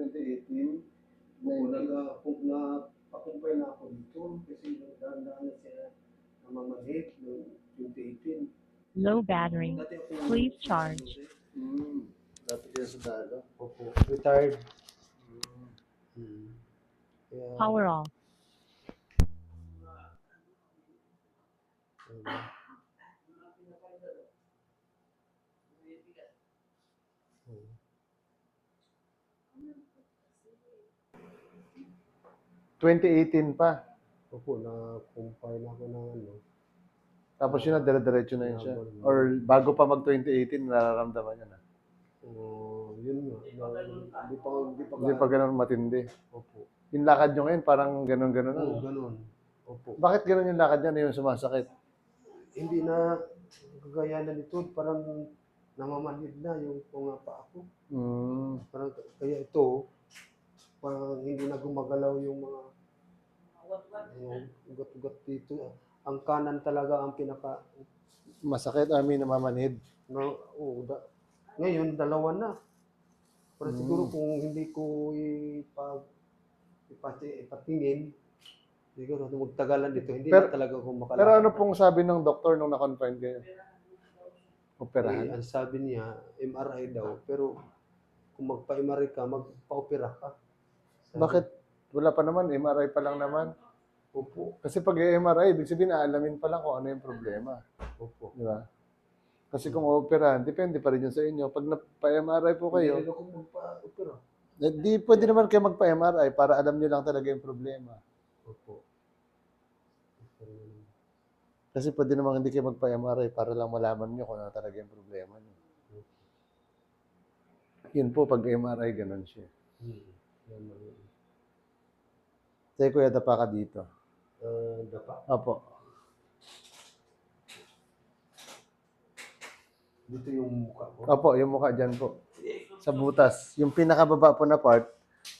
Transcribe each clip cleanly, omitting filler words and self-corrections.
2018, napakumpay na ako dito kasi dahan-dahan na siya namamanhit noong 2018. Low battery. Dati ako Please charge. Dati kaya sa Dalo. Opo. Retired. Kaya, Power off. ...2018 pa. Opo, na-compile ako ng ano. Tapos yun na, dire-diretso na yun siya. Or bago pa mag-2018, nararamdaman niya na. Yun nga. Hindi pa ganun matindi. Opo. Yung lakad nyo ngayon, parang ganun-ganun na. Oo, ganun. Opo. Bakit ganun yung lakad niya na yung sumasakit? Hindi na kagaya na nito, parang namamanhid na yung mga paa ko. Parang kaya ito, parang hindi na gumagalaw yung mga ugat-ugat dito. Ang kanan talaga ang pinaka Masakit, namamanhid. no, ngayon dalawa na. Pero siguro kung hindi ko ipatingin, siguro magtagalan dito, hindi na talaga ako makalakad. Pero ano pong sabi ng doktor nung na-confine kayo? Operahan? Ang sabi niya, MRI daw, pero kung magpa-MRI ka, magpa-opera ka. Bakit? Wala pa naman, MRI pa lang naman. Opo. Kasi pag MRI, ibig sabihin, aalamin pa lang kung ano yung problema. Opo. Di ba? Kasi kung operahan, depende pa rin yun sa inyo. Pag napa-MRI po kayo, Hindi ako magpa-opera. di pwede naman kayo magpa-MRI para alam nyo lang talaga yung problema. Opo. Kasi pwede naman hindi kayo magpa-MRI para lang malaman nyo kung ano talaga yung problema nyo. Yun po, pag MRI, ganun siya. Sige, kuya, dapa ka dito. Dapa? Opo. Dito yung mukha ko? Opo, yung mukha dyan po. Sa butas. Yung pinakababa po na part,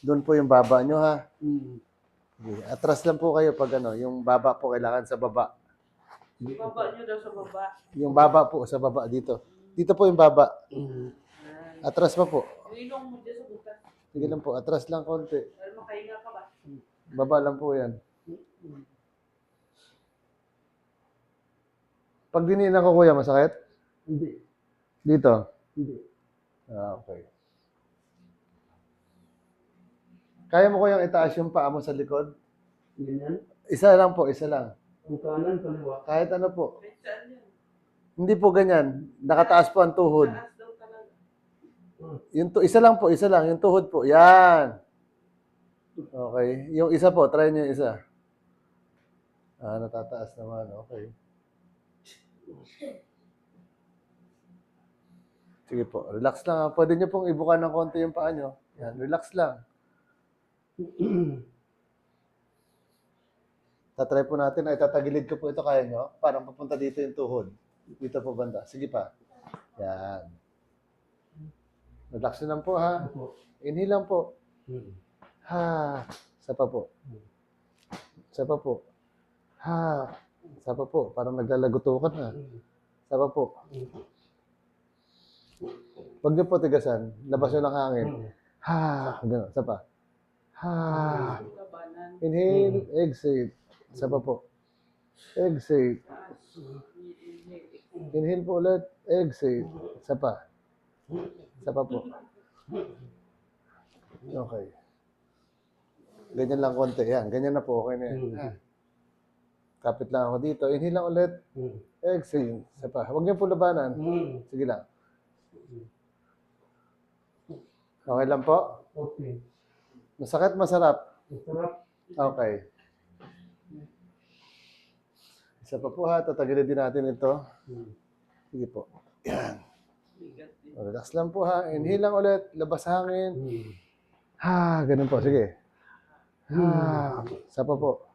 doon po yung baba nyo, ha? Okay. Atras lang po kayo pag ano, yung baba po kailangan sa baba. Baba nyo daw sa baba. Yung baba po, sa baba dito. Dito po yung baba. Atras pa po. Yung ilong mo dyan sa butas. Sige lang po, atras lang konti. Para makahinga ka ba? Baba lang po yan. Pag diniinan ko, kuya, masakit? Hindi. Dito? Hindi. Okay. Kaya mo kayang itaas yung paa mo sa likod? Ganyan? Isa lang po, isa lang. Ang kanan, kaliwa. Kahit ano po. Saan yan? Hindi po ganyan. Nakataas po ang tuhod. Taas daw talaga. Isa lang po, isa lang. Yung tuhod po. Yan. Okay. Yung isa po, try nyo yung isa. Natataas naman. Okay. Sige po, relax lang. Pwede nyo pong ibuka ng konti yung paa nyo. Yan, relax lang. Tatry po natin na itatagilid ko po ito, kaya nyo? Parang papunta dito yung tuhod. Dito po banda. Sige pa. Yan. Relax lang po, ha? Inhale lang po. Ha. Isa pa po. Isa pa po. Ha. Isa pa po. Parang naglalagutukan na. Isa pa po. Huwag niyo po tigasan. Labas nyo ng hangin. Ha. Ganun. Isa pa. Ha. Inhale. Exhale. Isa pa po. Exhale. Inhale po ulit. Exhale. Isa pa. Isa pa po. Okay. Ganyan lang konti. Yan. Ganyan na po. Okay na yan. Kapit lang ako dito. Inhale lang ulit. Exhale. Isa pa. Huwag niyo po labanan. Sige lang. Okay lang po? Okay. Masakit, masarap? Masarap. Okay. Isa pa po, ha. Tatagilid din natin ito. Sige po. Yan. Relax lang po, ha. Inhale lang ulit. Labas hangin. Ha. Ganun po. Sige. Ha. Isa pa po.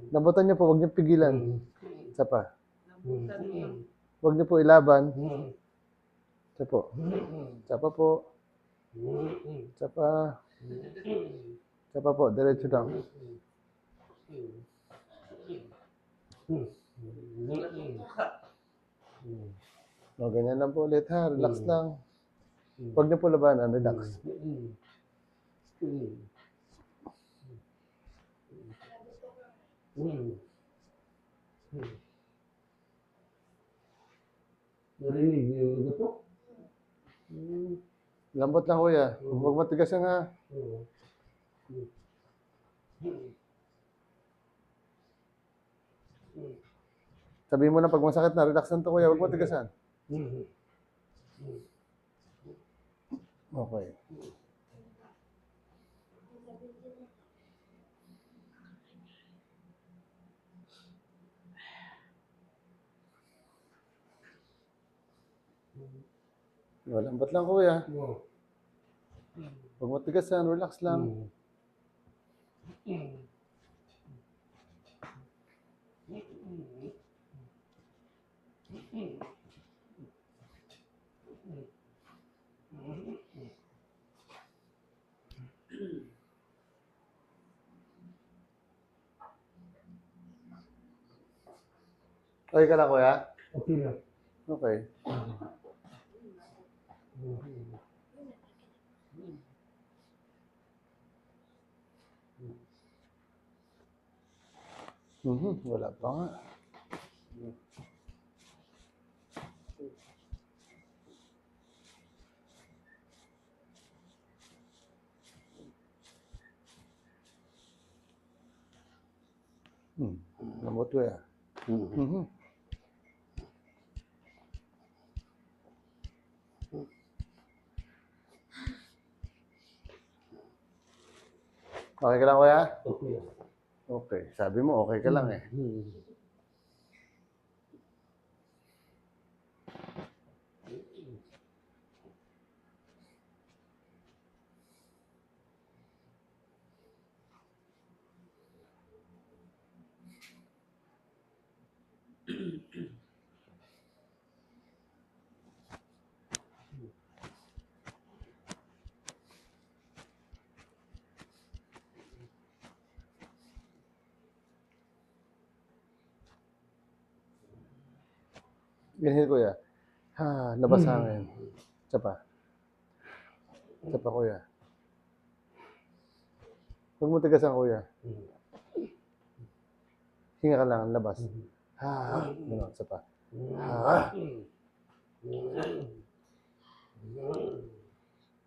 Lambutan niyo po. Huwag niyo pigilan. Isa pa. Huwag niyo po ilaban. Isa po. Isa pa po. Isa pa. Isa pa po. Diretso lang. O, ganyan lang po ulit, ha. Relax lang. Huwag niyo po labanan, relax. Narinig niyo yung gusto? Lambot lang kuya. Huwag matigas yan ha. Sabihin mo na pag masakit na, relax lang to kuya. Huwag matigasan. Okay. Lambot lang kuya. Huwag matigasan, relax lang. Okay ka lang kuya? Okay na. Okay. Wala pa nga. Lambot ko ya. Okay ka lang kuya? Okay. Okay. Sabi mo okay ka lang eh. Inhale kuya. Ha, labas hangin. Isa pa. Isa pa kuya. Huwag mo tigasan kuya. Hinga ka lang, labas. Ha, gano'n, isa pa. Ha.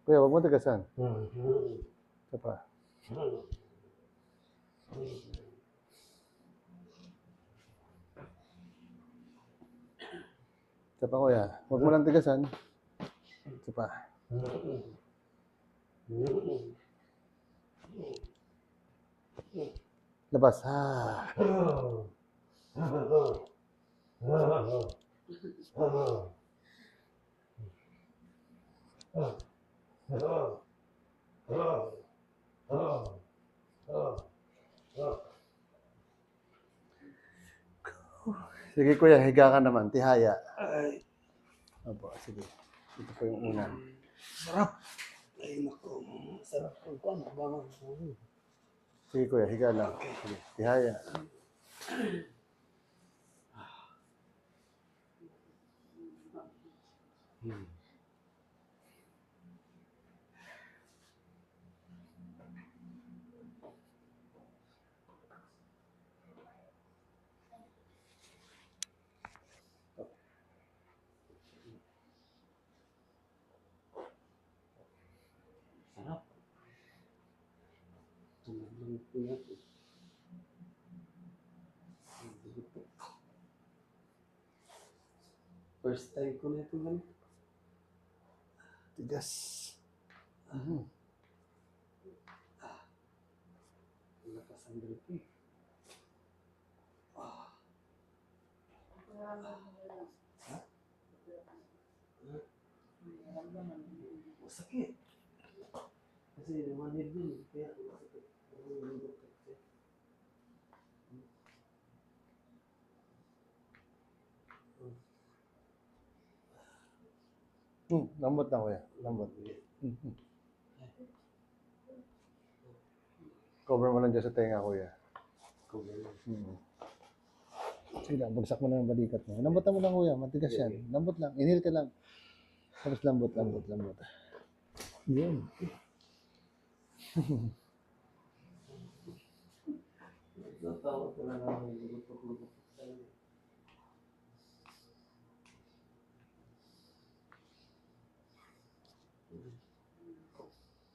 Kuya, huwag mo tigasan. Isa pa. Isa pa kuya. Huwag mo lang tigasan. Isa pa. Labas. Ha. Sige kuya, higa ka naman. Tihaya. Opo, sige. Ito po yung una. Sarap. Ay, naku. Sarap ang kwan. Abangan. Sige kuya, higa lang. Sige, tihaya. Sarap. Tumulong po natin. First time ko na ito ganito. Tigas. Lakas ang grip eh. Masakit. Kasi namanid din. Kaya masakit. Lambot lang kuya. Lambot. Cover mo lang dyan sa tenga kuya. Sige lang, bagsak mo lang ang balikat mo. Lambutan mo lang kuya, matigas yan. Lambot lang, inhale ka lang. Tapos lambot. Yun. Natawa ko na lang yung lupok-lupok sa kanya.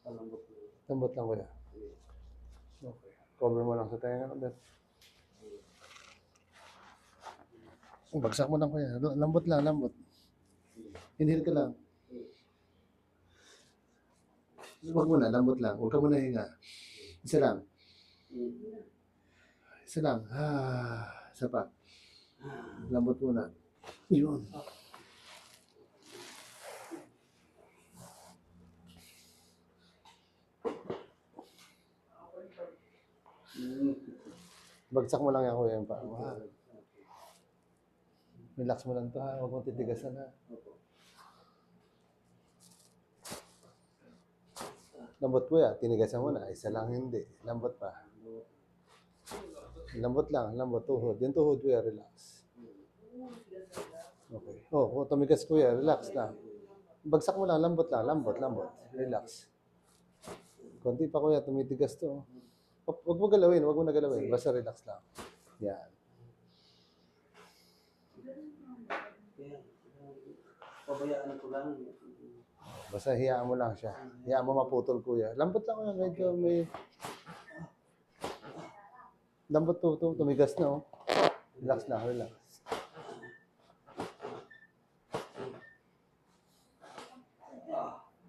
Palambot na. Lambot lang kuya. Okay. Cover mo lang sa tenga ulit. Bagsak mo lang kuya. Lambot lang, lambot. Inhale ka lang. Huwag mo na, lambot lang. Huwag ka muna hinga. Isa lang. Isa lang. Isa pa. Lambot muna. Yun. Bagsak mo lang yan kuya yung paa mo, ha? Relax mo lang to ha. Huwag mong titigasan ha. Lambot kuya. Tinigasan mo na. Isa lang hindi. Lambot pa. Lambot lang. Lambot. Tuhod. Yung tuhod kuya. Relax. Okay. Oh, kung tumigas kuya. Relax lang. Bagsak mo lang. Lambot lang. Lambot. Relax. Konti pa kuya. Tumitigas to. Huwag mo galawin. Huwag mo na galawin. Basta relax lang. Yan. Pabayaan ko lang. Basta hiyaan mo lang siya. Hiyaan mo maputol kuya. Lambot lang kuya. Medyo may... Lambot to. Tumigas na oh. Relax lang. Relax.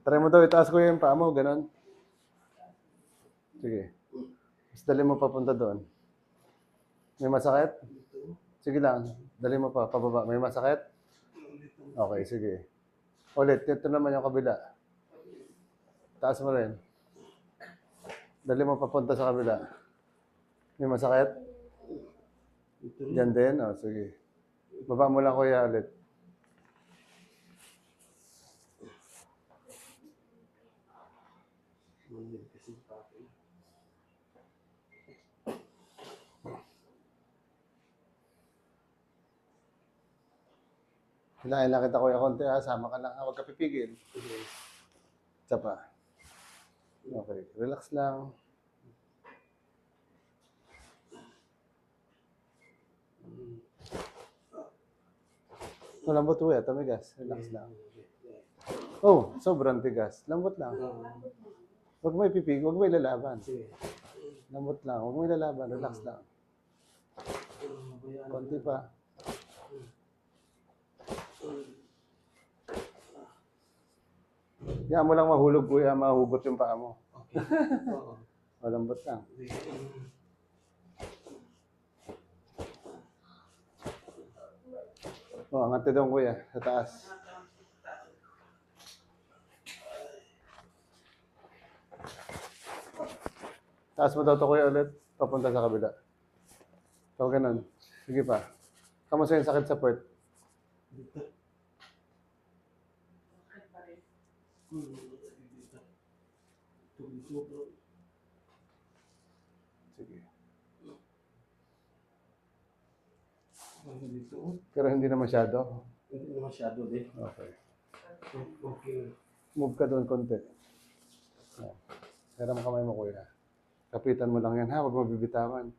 Try mo daw itaas kuya yung paa mo. Ganon. Sige. Mas dali mo papunta doon. May masakit? Sige lang. Dali mo pa. Pababa. May masakit? Okay, sige. Ulit. Ito naman yung kabila. Taas mo rin. Dali mo papunta sa kabila. May masakit? Diyan din? O, sige. Baba mo lang kuya ulit. Manhid kasi pa ako. Hilahin lang kita kuya konti ha. Sama ka lang ha. Huwag ka pipigil. Isa pa. Okay. Relax lang. Lambot kuya. Tumigas. Relax lang. Oh, sobrang tigas. Lambot lang. Huwag mo ipipig. Huwag mo ilalaban. Sige. Lambot lang. Huwag mo ilalaban. Relax lang. Pabayaan Konti pa. Yan mo lang mahulog kuya. Mahugot yung paa mo. Okay. Oo. Malambot lang. Oh, angat doon kuya. Sa taas. Taas mo daw to kuya ulit. Papunta sa kabila. So, ganun. Sige pa. Kamusta yung sakit sa puwet? Sige. Pero hindi na masyado. Hindi na masyado din. Okay. Okay. Move ka doon konti. Yan. Pero mo kamay mo kuya. Kapitan mo lang yan ha. Huwag mo bibitawan.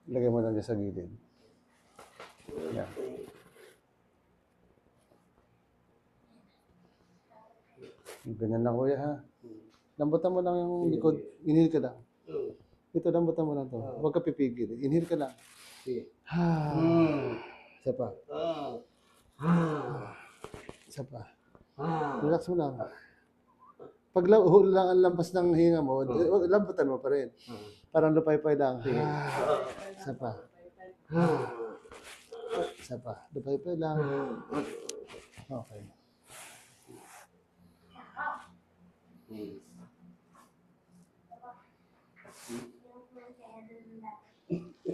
Ilagay mo lang dyan sa gilid. Yan. Ganyan lang kuya ha. Lambutan mo lang yung likod. Inhale ka lang. Ito, lambutan mo lang to. Huwag ka pipigil. Inhale ka lang. Sige. Isa pa. Isa pa. Relax mo lang. Pag lang ang lampas ng hinga mo, lambutan mo pa rin. Parang lupay-pay lang. Isa pa. Isa pa. Lupay-pay lang. Okay.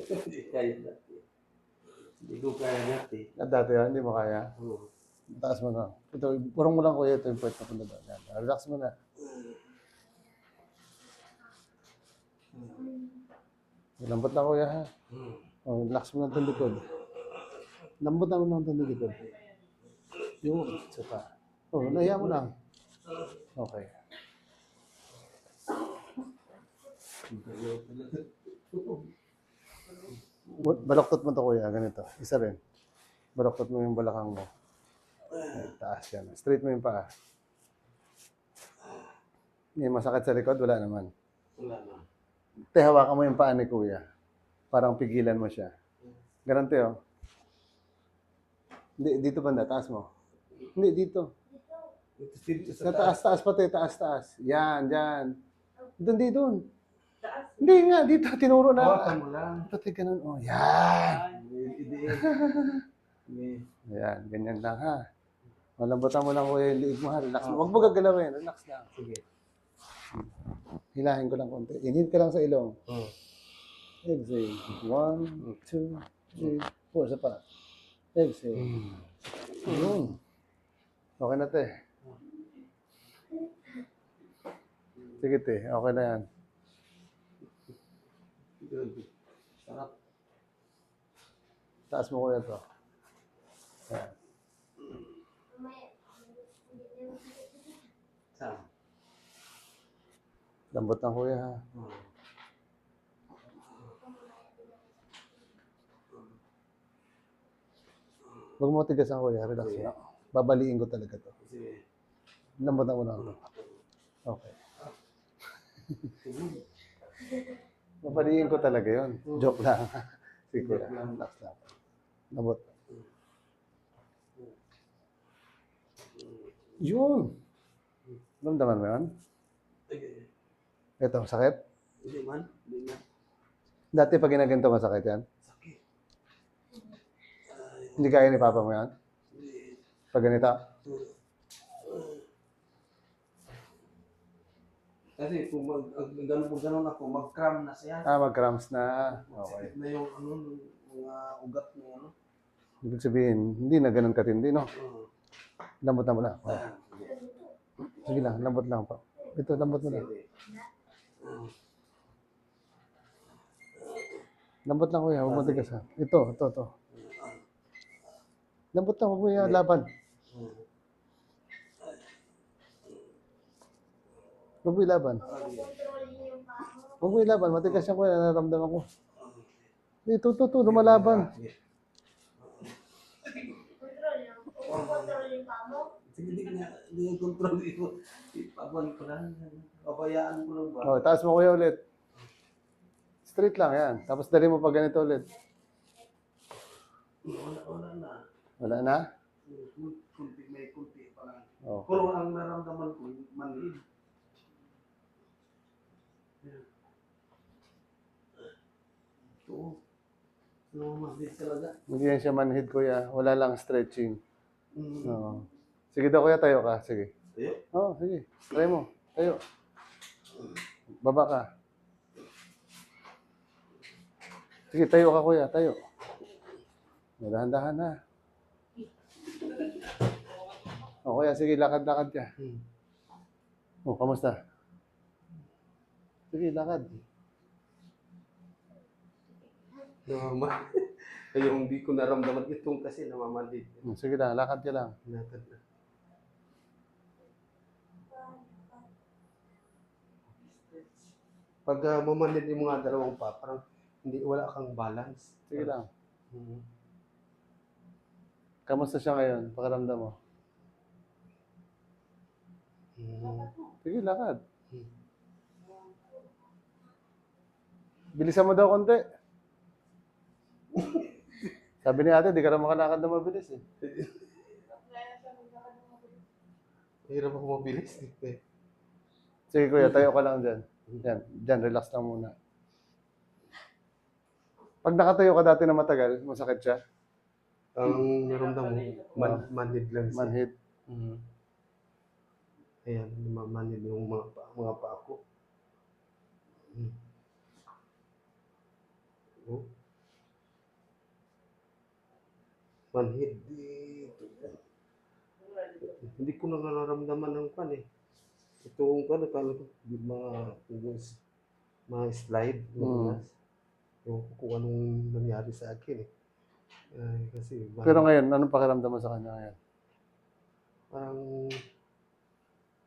Hindi kaya natin. Hindi ko kaya natin. Dati hindi mo kaya. Taas mo na. Ito, purong mo lang kuya. Ito yung point na punta doon. Yan. Relax mo na. Lambot lang kuya ha. Oh, relax mo lang itong likod. Lambot lang itong likod. Yung, isa pa. Oh, nahiya mo lang. Okay. Balaktot mo to kuya, ganito. Isa rin. Balaktot mo yung balakang mo. Ayan, taas yan. Straight mo yung paa. May masakit sa likod? Wala naman. Wala na. Te, hawakan mo yung paa ni kuya. Parang pigilan mo siya. Ganun te, oh. Hindi, dito banda, taas mo. Hindi, dito. Dito Sa taas, taas pati, taas, taas. Yan, dyan. Doon, di doon. Taas. Hindi nga, dito, tinuro na. Hawakan mo lang. Pati ganun, oh. Yan. Hindi. Yan, ganyan lang ha. Malambutan mo lang kuya yung liig mo ha. Relax mo. Huwag mo gagalawin. Relax lang. Sige. Hilahin ko lang konti. Inhale ka lang sa ilong. Oh. Exhale. 1, 2, 3, 4. Sa pa. Exhale. Yun. Okay na te. Sige te. Okay na yan. Good. Sarap. Taas mo kuya to. Yan. Sarap. Lambot ng kuya ha. Huwag mo tigas ang kuya. Relax Sige. lang. Babaliin ko talaga to. Sige. Lambot na mo lang to. Okay. Babaliin ko talaga yun. Joke lang. Sige kuya. Relax lang. Lambot. Yun. Ramdaman mo yun? Sige. Ito, sakit? Hindi man. Hindi man. Dati pag ginaganto masakit yan? Sakit. Hindi kaya ni Papa mo yan? Hindi. Pag ganito? Kasi kung gano'n ako, mag-cram na siya. Mag-cramps na. Okay. Sakit na yung ano, mga ugat na ano. Ibig sabihin, hindi na ganun katindi, no? Lambot na mo lang. Okay. Sige lang, lambot lang pa. Ito, lambot mo lang. Lambot lang kuya, huwag mo tigas ha. Ito. Lambot lang, huwag mo yung laban. Huwag mo yung laban. Huwag mo yung laban, matigas yan kuya, nararamdaman ko. Ito, lumalaban. Sige, hindi yung control ito. Ipabuan ko lang. Pabayaan ko lang ba? Oh, taas mo kuya ulit. Straight lang yan. Tapos dali mo pa ganito ulit. Wala na. Wala na? May kunti pa lang. Okay. Pero ang naramdaman ko, manhid. Ito. Manhid talaga. Hindi yan siya manhid kuya. Wala lang stretching. Mm. Oo. Sige daw kuya, tayo ka. Sige. Tayo? Oo, sige. Try mo. Tayo. Baba ka. Sige, tayo ka kuya. Tayo. Dahan-dahan ha. O kuya, sige. Lakad-lakad ka. O, kamusta? Sige, lakad. Namaman. Kaya hindi ko naramdaman itong kasi namamanhid. Sige lang, lakad ka lang. Nakad na. Pag mamanhid yung mga dalawang pa, parang wala kang balance. Sige lang. Mm. Kamusta siya ngayon? Pakiramdam mo? Mm. Sige, lakad. Bilisan mo daw konti. Sabi ni ate, di ka na makalakad na mabilis eh. Hirap ako mabilis. Eh. Sige kuya, tayo ka lang dyan. Dyan, relax lang muna. Pag nakatayo ka dati na matagal, masakit siya? Ang naramdam mo, manhid lang siya. Manhid. Mm. Ayan, manhid yung mga paa ko. Mm. Oh. Manhid dito. Hindi ko na nararamdaman ng pan eh. Itong kan, akala ko, ma-slide. Yung kung anong nangyari sa akin eh. Ay, kasi Pero ngayon, anong pakiramdam mo sa kanya ngayon? Parang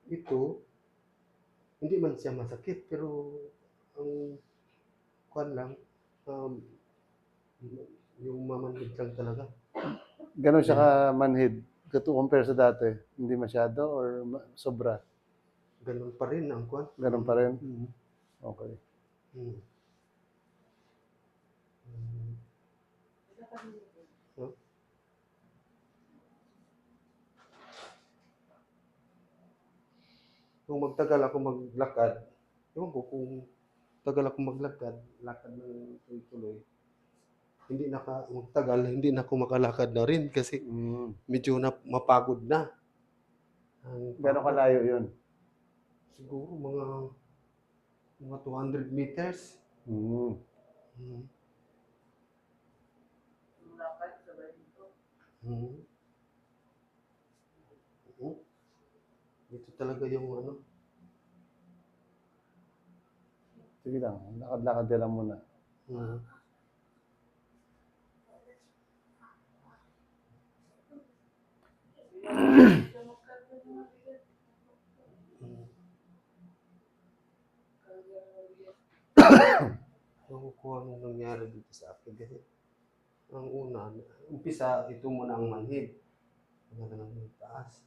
ito, hindi man siya masakit, pero ang kuwan lang, um, yung mamanhid lang talaga. Ganon siya ka-manhid compare sa dati? Hindi masyado or sobra? Ganun pa rin ang kuwan. Ganon pa rin? Mm. Okay. Mm. Mm. Huh? Kung magtagal ako maglakad, ewan ko kung tagal ako maglakad, lakad ng tuloy-tuloy, magtagal, hindi na ako makalakad na rin kasi medyo mapagod na. Gano'ng kalayo yun? Siguro mga 200 meters. Mm. Mm. Lakad, sabay dito. Mm. Oo. Ito talaga yung ano. Sige lang, lakad-lakad din lang muna. Mm. Mm. Ewan ko anong nangyari dito sa akin kasi ang una, umpisa, ito muna ang manhid. Hanggang ng taas.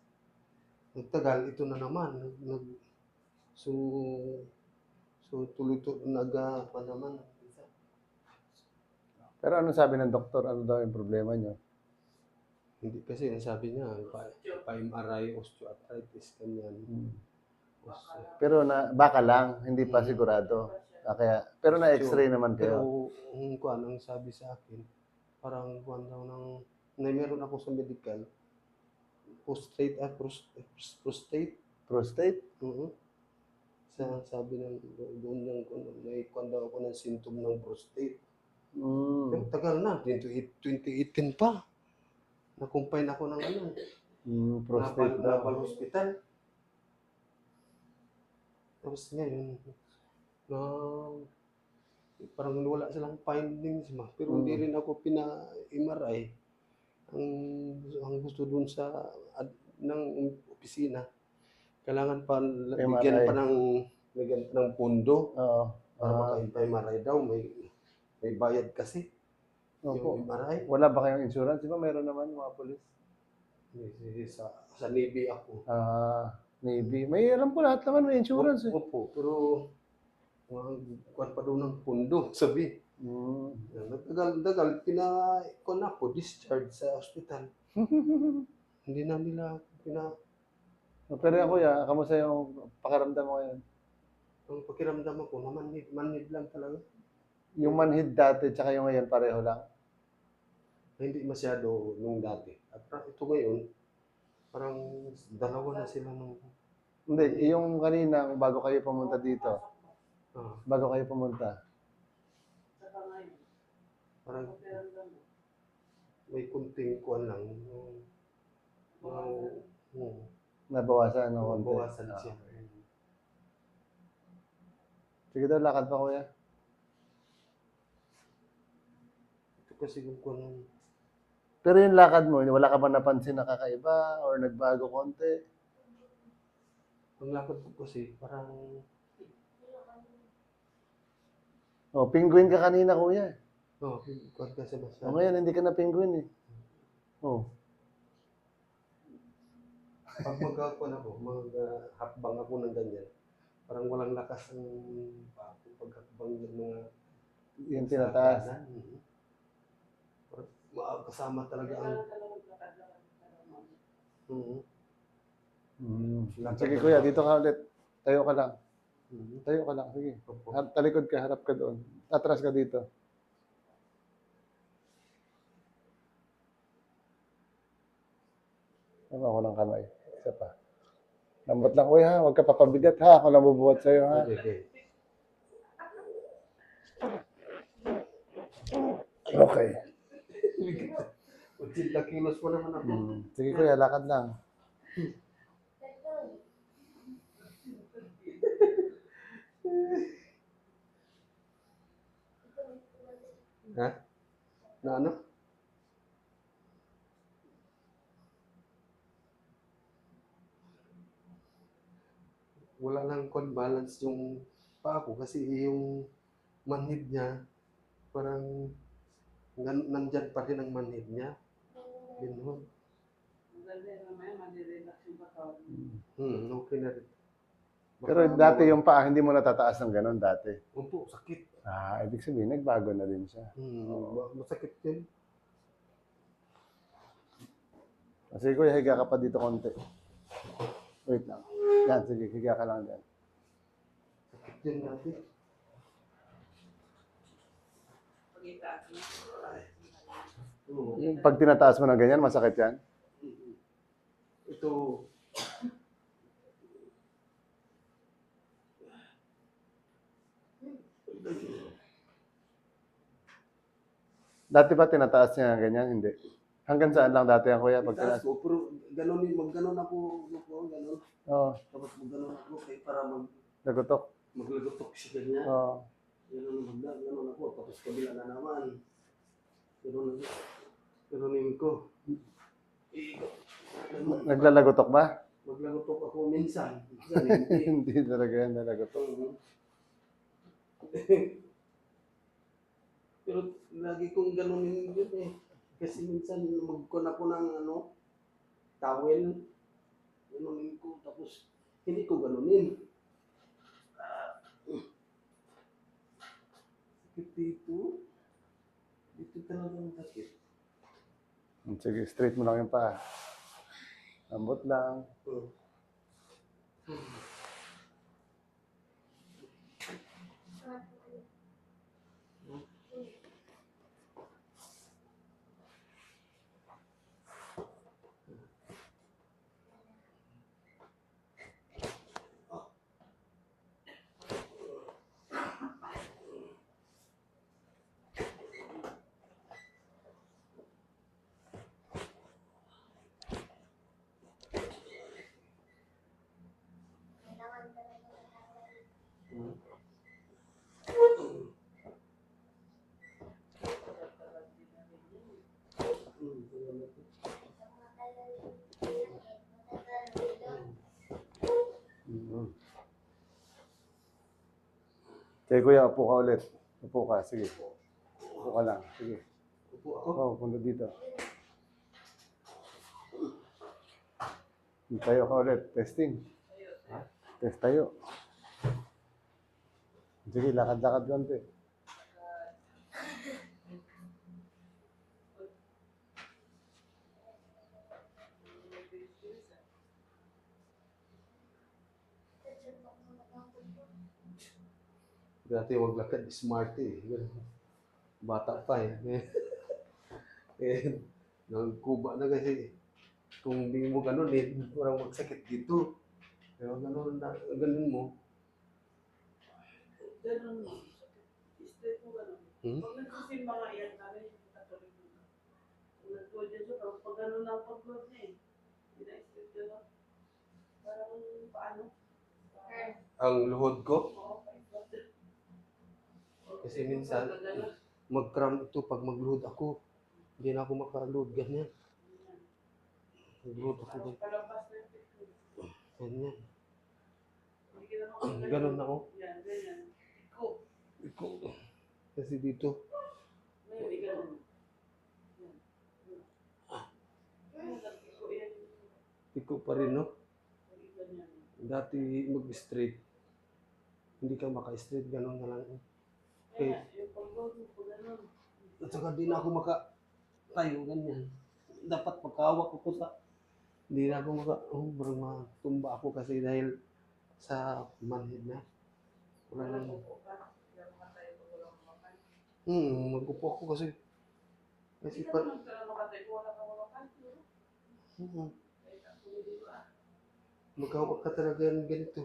Nagtagal, ito na naman. So, tuloy-tuloy, pa naman. Pero anong sabi ng doktor? Ano daw yung problema niyo? Hindi kasi, ang sabi niya, pa-MRI, osteoarthritis, kanyan. Pero baka lang, hindi pa sigurado. Pero na-x-ray naman Pero, kayo. ang sabi sa akin, parang kuwan daw meron ako sa medical, prostate. Prostate? Oo. Sabi doon may kuwan daw ako ng symptom ng prostate. Pero tagal na, 2018 pa. Nakumpine ako ng Prostate daw. Napal Hospital. Tapos ngayon, parang wala silang findings pero hindi rin ako pina-MRI. Ang gusto dun ng opisina, kailangan pa bigyan pa ng pondo Oo. para maka-MRI daw. May bayad kasi. Opo. Yung MRI. Wala ba kayong insurance? Di ba meron naman mga polis? Sa Navy ako. Navy. May alam po lahat naman may insurance eh. Opo, pero kuwan pa doon ng pondo, sabi. Nagtagal, kuwan ako, discharge sa hospital. Hindi na nila Pero kuya, kamusta yung pakiramdam mo ngayon? ang pakiramdam ako na manhid lang talaga. Yung manhid dati tsaka yung ngayon pareho lang? Hindi masyado nung dati. At ito ngayon, parang dalawa na sila nung... Hindi, yung kanina bago kayo pumunta dito. Bago kayo pumunta. Saka ngayon, Parang pakiramdam mo. may kunting kuwan lang. Nabawasan ng konti. Bawasan siya. Sige daw, lakad pa kuya. Ito kasi yung kuwan. Pero yung lakad mo, wala ka ba napansin na kakaiba or nagbago konti? Ang lakad ko kasi parang... Oh, penguin ka kanina kuya. Kuwan kasi masyado. Ngayon hindi ka na penguin eh. Pag magkakuan ako, maghakbang ako ng ganyan, parang walang lakas ang paghakbang ng mga... Yung tinataas. Kasama talaga ang... Sige kuya, dito ka ulit. Tayo ka lang. Tayo ka lang, sige. Talikod ka, harap ka doon. Atras ka dito. Tama ako ng kamay. Isa pa. Lambot lang kuya ha, huwag ka papabigat ha. Ako lang bubuhat sa'yo ha. Okay. Okay. 80 kilos pa naman ako. Sige kuya, lakad lang. Ha? Na ano? wala lang balance yung paa ko kasi yung manhid niya parang nandyan pa rin ang manhid niya. Ganun. Maganda yun naman, madirelax yung katawan. Okay na rin. Pero dati yung paa, hindi mo natataas ng ganun dati. Opo, sakit. Ibig sabihin, nagbago na din siya. Masakit yun. Kasi kuya, higa ka pa dito konti. Wait lang. Yan, sige, higa ka lang dyan. Sakit yun dati. Pag-itaas mo. Yung pag tinataas mo ng ganyan, masakit yan? Ito, Dati ba tinataas niya ng ganyan? Hindi. Hanggang saan lang dati yan, kuya? Pag taas tinaas? ko, pero magganon ako, ganon. Oo, Tapos magganon ako para nagutok. maglagotok siya ganyan. Oo. Ganon ako, tapos kabila na naman. Ganon ko. Naglalagotok ba? Maglagotok ako minsan. Minsan hindi. Hindi talaga yan nalagotok. Pero lagi kong ganunin yun eh. Kasi minsan magkon ako ng towel. Ganunin ko. Tapos hindi ko ganunin. Sakit dito. Dito talaga ang sakit. Sige, straight mo lang yung paa. Lambot lang. Sige kuya, upo ka ulit. Upo ka, sige. Upo ka lang, sige. Upo ako. Oo, punta dito. Tayo ka ulit, testing. Test tayo. Sige, lakad-lakad lang te. Dati maglakad, smart eh. Bata pa eh. Nagkuba na kasi. Kung hindi mo ganun eh, parang magsakit dito. Pero ganun mo. Ganun mo. Straight mo ganun. Hmm? Pag nagsisimba nga yan, kami, katuloy mo. Kung nag-load yan siya, pag ganun lang pag-load niya eh. Hindi na straight ganun. Parang paano? Ang luhod ko, Oo, paikot. kasi minsan, Ganun. mag-cramp ito pag mag-load ako. Hindi na ako maka-load, ganyan. Mag-load ako Parang palampas na yung picture. ganyan. Hindi ka naman Ganun ako. Yan, ganyan. Iko. Kasi dito, Ngayon, ganun. Yan. Iko yan. iko pa rin, no? Ganyan. Dati mag-straight. Hindi ka maka-straight, ganun na lang. Kaya, yung pag-load mo, pag ganun. At saka di na ako tayo, ganyan. Dapat pagkawak ako hindi na ako parang matumba ako kasi dahil sa manhid na. Wala Walang nang, upo ka. Hindi ako matay pag walang makan. mag-upo ako kasi Hindi ka pa, naman ka makatay kung wala kang makan. Kahit ako hindi ko magkawak ka talaga ng ganito.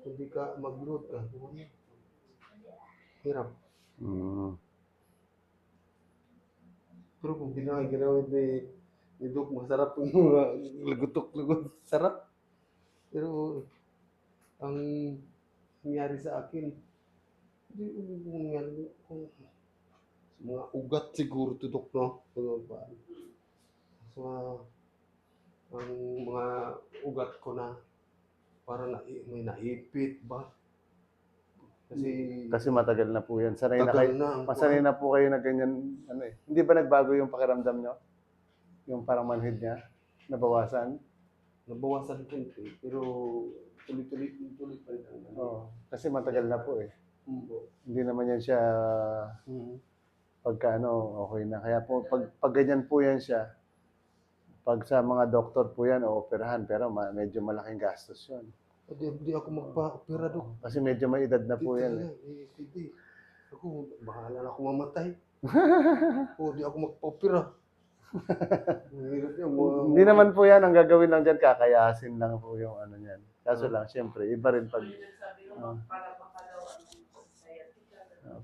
Hindi ka mag-load ka. Hirap. Pero kung ginawa ni Doc, masarap yung mga lagutok-lagot. Sarap. Pero ang nangyari sa akin, hindi nangyari kung mga ugat siguro to Doc, no? So, ang mga ugat ko na para may naipit ba? Kasi Kasi matagal na po yan. Sanay na tagal kayo, na ang masanay na po kayo na ganyan, ano eh. Hindi ba nagbago yung pakiramdam nyo? Yung parang manhid niya? Nabawasan? nabawasan konti, pero tuloy pa rin ang ano. Oo. Kasi matagal na po eh. Hindi naman yan siya pagka ano, okay na. Kaya po, pag ganyan po yan siya, pag sa mga doktor po yan, ooperahan, pero medyo malaking gastos yun. Hindi ako magpa-opera, Dok. Kasi medyo may edad na po Di yan talaga, eh. Hindi. Ako, bahala na ako mamatay. Di ako magpa-opera. Ang hirap yan, Hindi naman po yan, ang gagawin lang dyan, kakayasin lang po yung ano yan. Kaso lang, syempre, iba rin pag Yung nagsabi ko, para makalaw ang sciatica.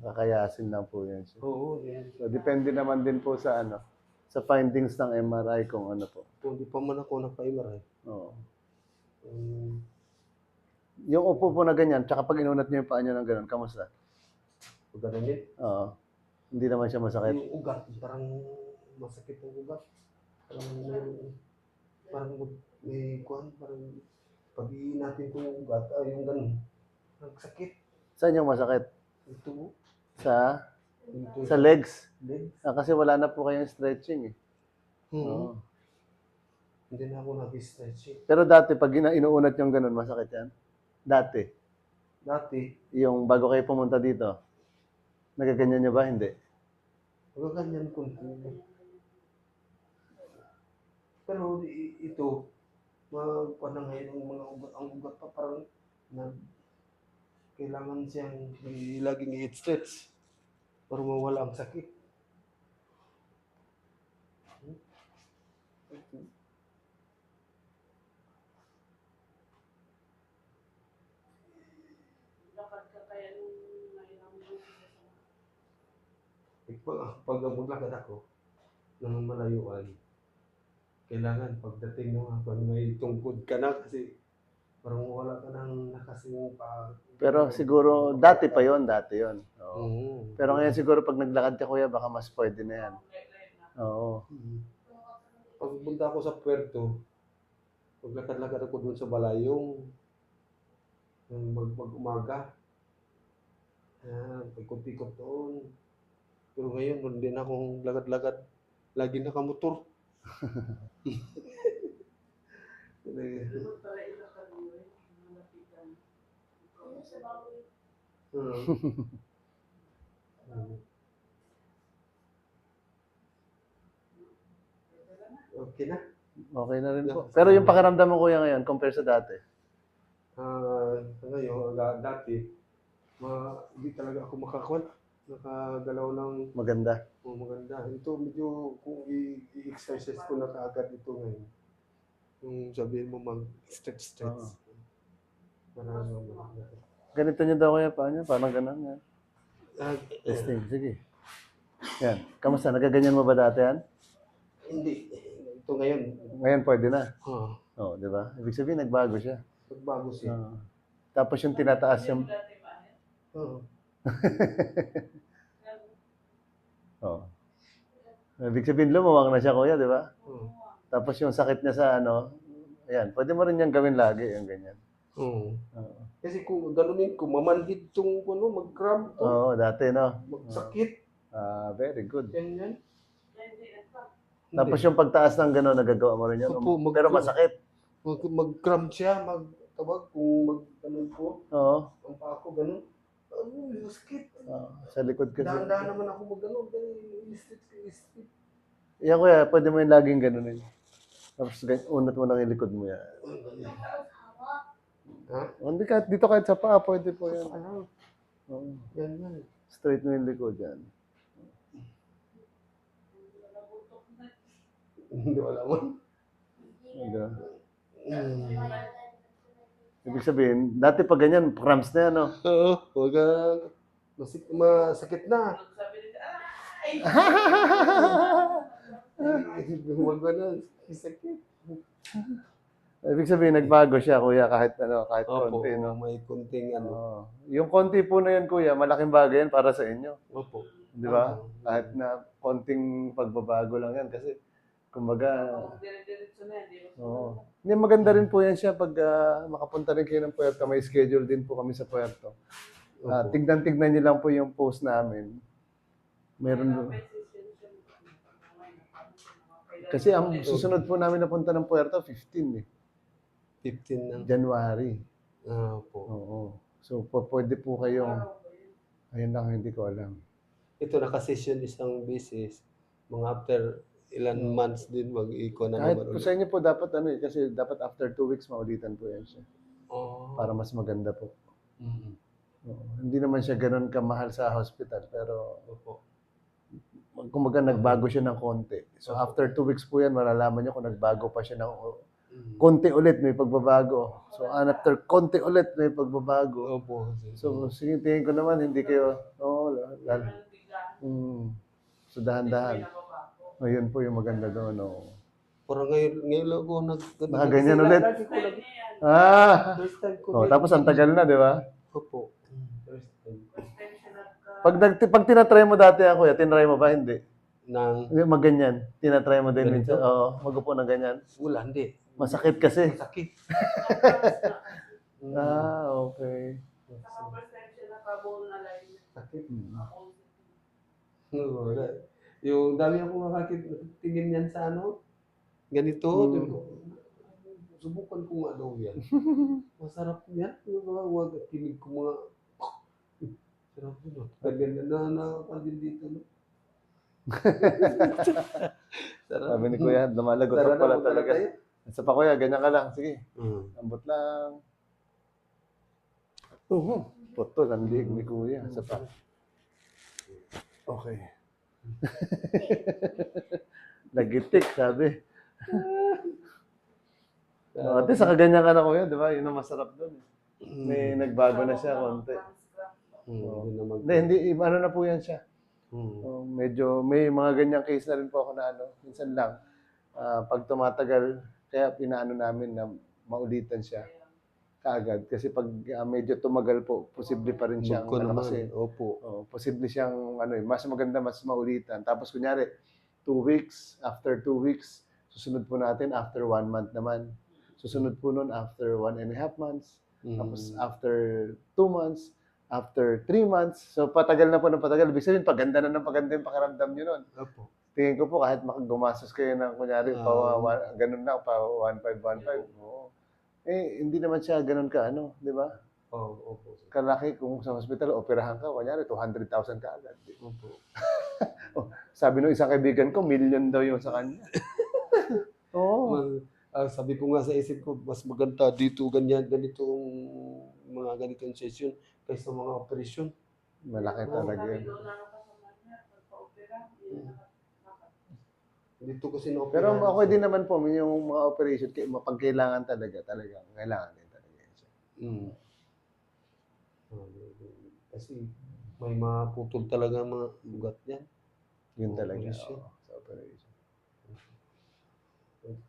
kakayasin lang po yan siya. Oo, yan. So, depende naman din po sa ano, sa findings ng MRI kung ano po. Kung di pa man ako naka-MRI. Oo. Um, Yung upo po na ganyan, tsaka pag inunat niyo yung paa niyo ng ganun, kamusta? Pag ganun yun, Oo. Hindi naman siya masakit. yung ugat, parang masakit ang ugat. Parang may kuhan, parang pag natin ko yung ugat, yung ganun. Ang sakit. Saan yung masakit? Ito, Sa ito. sa legs. Leg. Kasi wala na po kayong stretching eh. Hmm. Oo. Hindi na ako nag-stretching. Pero dati, pag inuunat yung ganun, masakit yan? Dati. Dati, Yung bago kayo pumunta dito, nagaganyan nyo ba? Hindi. ganyan konti. Pero ito, magpanangay ng mga ugat. Ang ugat pa parang kailangan siyang laging i-stretch para mawala ang sakit. Lakad ka kaya nung nailang mo Pag maglakad ako ng malayuan, kailangan pagdating ng ako may tungkod ka na kasi parang wala ka nang nakasing pa. Pero siguro, dati pa yon, dati yon. Oo. Oo. Pero ngayon siguro pag naglakad ka kuya, baka mas pwede na yan. Oo. Pag punta ako sa puerto, maglakad-lakad ako doon sa balayong mag-umaga. Pagkot-ikot doon. Pero ngayon, hindi na akong lakad-lakad. Lagi nakamotor. Ano pala ilakad mo eh, malapitan. Ano sa baboy? Okay na. Okay na rin po. Pero yung pakiramdam mo kuya ngayon, compare sa dati. Ngayon, dati, hindi talaga ako nakagalaw ng Maganda. maganda. Ito medyo kung i-exercise ko na kaagad ito ngayon. Yung sabihin mo mag-stretch. Oo. Para Ganito nyo daw kuya, paano? Parang ganun yan. Testing, sige. Yan. Kamusta? Nagaganyan mo ba dati yan? Hindi. Ito ngayon. Ngayon pwede na. Oh, Oo, di ba? Ibig sabihin, nagbago siya. pagbago siya. Oo. Tapos yung tinataas yung... Dati ba? Oo. Oo. Ibig sabihin, lumuwang na siya kuya, di ba? Oo. Tapos yung sakit niya sa ano, ayan, pwede mo rin niyang gawin lagi, yung ganyan. Oo. Oo. Kasi kung ganunin ko, mamanhid tong mag-cramp to, Oo, dati, no? magsakit. Very good. Yan. Tapos yung pagtaas ng gano'n, nagagawa mo rin yan. Opo, Pero masakit. Mag-cramp siya, magtawag kung mag-ganun ko, Oo. ang paa ko, ganun. Yung sakit. Sa likod kasi. Dahan-dahan naman ako mag-ganun. I-stretch. Yan kuya, pwede mo yung laging gano'n. Tapos unat mo lang yung likod mo yan. Ha? Hindi kahit dito kahit sa paa, pwede po yan. Ano? Oo. Yan. Straight mo yung likod yan. Hindi wala mo. Ganun. Ibig sabihin, dati pag ganyan, cramps na yan, no? Oo. Huwag ka. Masakit na. Sabi nila, ay! Huwag ka na. Sakit. Ibig sabihin, nagbago siya, kuya, kahit Opo, konti, no? may kunting ano. Oo. Yung konti po na yan, kuya, malaking bagay yan para sa inyo. Opo. Di ba? Kahit na konting pagbabago lang yan. Kasi Kumbaga, Kung dire-diretso na yan, di ba? oo. Hindi, maganda rin po yan siya pag makapunta rin kayo ng Puerto. May schedule din po kami sa Puerto. Opo. Tignan-tignan niyo lang po yung post namin. Meron. Kasi ang susunod po namin na punta ng Puerto, 15 eh. 15 ng January. opo. Oo. So, pwede po kayong, ayun lang, hindi ko alam. Ito naka-session isang beses. Mga after ilan months din mag-iko na Kahit naman po ulit. sa inyo po, dapat ano eh, kasi dapat after 2 weeks, maulitan po yan siya. Oh. Para mas maganda po. Mm. Oo. Hindi naman siya ganun kamahal sa hospital, pero Opo. kumbaga nagbago siya ng konti. So after 2 weeks po yan, malalaman niyo kung nagbago pa siya ng Mm. konti ulit, may pagbabago. So after konti ulit, may pagbabago. Opo. So sige, tingin ko naman, hindi kayo, so dahan-dahan. Ayun po yung maganda doon. Oh. Parang ngayon lang ako Nakaganyan ulit. Lagi ko lang. First time ko. Oh, tapos ang tagal na, di ba? Opo. First time. Pag tinatry mo dati ako, tinry mo ba? Hindi. Nang Hindi, maganyan. Tinatry mo din Ganito? minsan. Oo, magupo na ganyan. wala, hindi. Masakit kasi. Sakit. Okay. Sakit. Hmm. Oo, wala. Yung dami akong tingin yan sa ano, ganito. Subukan ko nga daw yan. Masarap yan. Yung mga wag at tinig ko mga sarap yun. Ganyan na din dito. No? Sarap. Sabi ni Kuya, lumalagot Tara pala na, talaga. tayo. Isa pa Kuya, ganyan ka lang. Sige, Mm. ambot lang. Putol, ang liig ni Kuya. Isa pa. Okay. Nagitik, sabi. At least, ganyan ka na Kuya, di ba? Yun ang masarap doon. May nagbago na siya konti. Yun naman. Hindi, ano na po yan siya. Mm. Medyo may mga ganyang case na rin po ako na minsan lang, pag tumatagal, kaya pinaano namin na maulitan siya kaagad. Kasi pag medyo tumagal po, posible pa rin siyang, Magko naman. kasi, Opo. posible siyang, mas maganda, mas maulitan. Tapos kunyari, 2 weeks, after 2 weeks, susunod po natin after 1 month naman. Susunod po nun after 1.5 months. Tapos after 2 months, after 3 months, so patagal na po ng patagal. Ibig sabihin, paganda na ng paganda yung pakiramdam nyo nun. Opo. Tingin ko po, kahit gumastos kayo ng, kunyari, ganun na, pa 1.5. Oo. Hindi naman siya ganun ka, di ba? Opo. Kalaki kung sa hospital, operahan ka, kunyari, 200,000 ka agad. Opo. Sabi nung isang kaibigan ko, million daw yung sa kanya. Oo. Sabi ko nga sa isip ko, mas maganda dito ganitong mga ganitong session kaysa mga operasyon. Malaki talaga yun. Dito kasi na Pero ako din naman po, yung mga operation, pag kailangan talagang kailangan din talaga yun siya. Kasi may maputol talaga mga bugat yan. Yun talaga. Operation. Sa operation.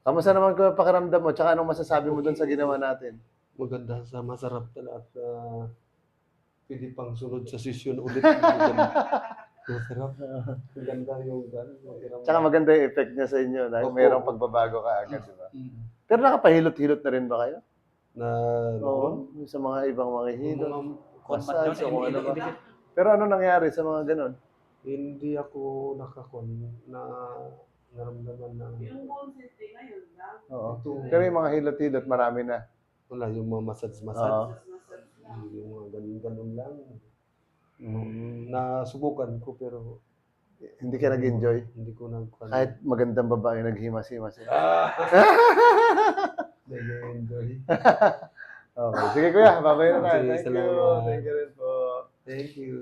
Kamusta naman ko pakiramdam mo? Tsaka anong masasabi mo doon sa ginawa natin? Maganda sa masarap talaga at pwede pang sunod sa session ulit. Masarap. Maganda yung gano'n. Tsaka maganda yung effect niya sa inyo na Opo. mayroong pagbabago ka agad, di ba? Pero nakapahilot-hilot na rin ba kayo? Na Oo. Sa mga ibang mga hilot. Massage, o kung ano ba. hindi, Pero ano nangyari sa mga ganon? hindi ako na naramdaman na Yung bone city ngayon lang. Oo. Ito. Pero yung mga hilot-hilot, marami na. wala yung mga massage. Oo. Yung mga ganun lang. Mm. Nasubukan ko pero Hindi ka nag-enjoy? hindi ko nagkuhan. Kahit magandang babae naghimas-himas. Nag-enjoy. Okay. Sige kuya, babay na tayo. Sige, Thank you. salamat. Thank you rin po. Thank you.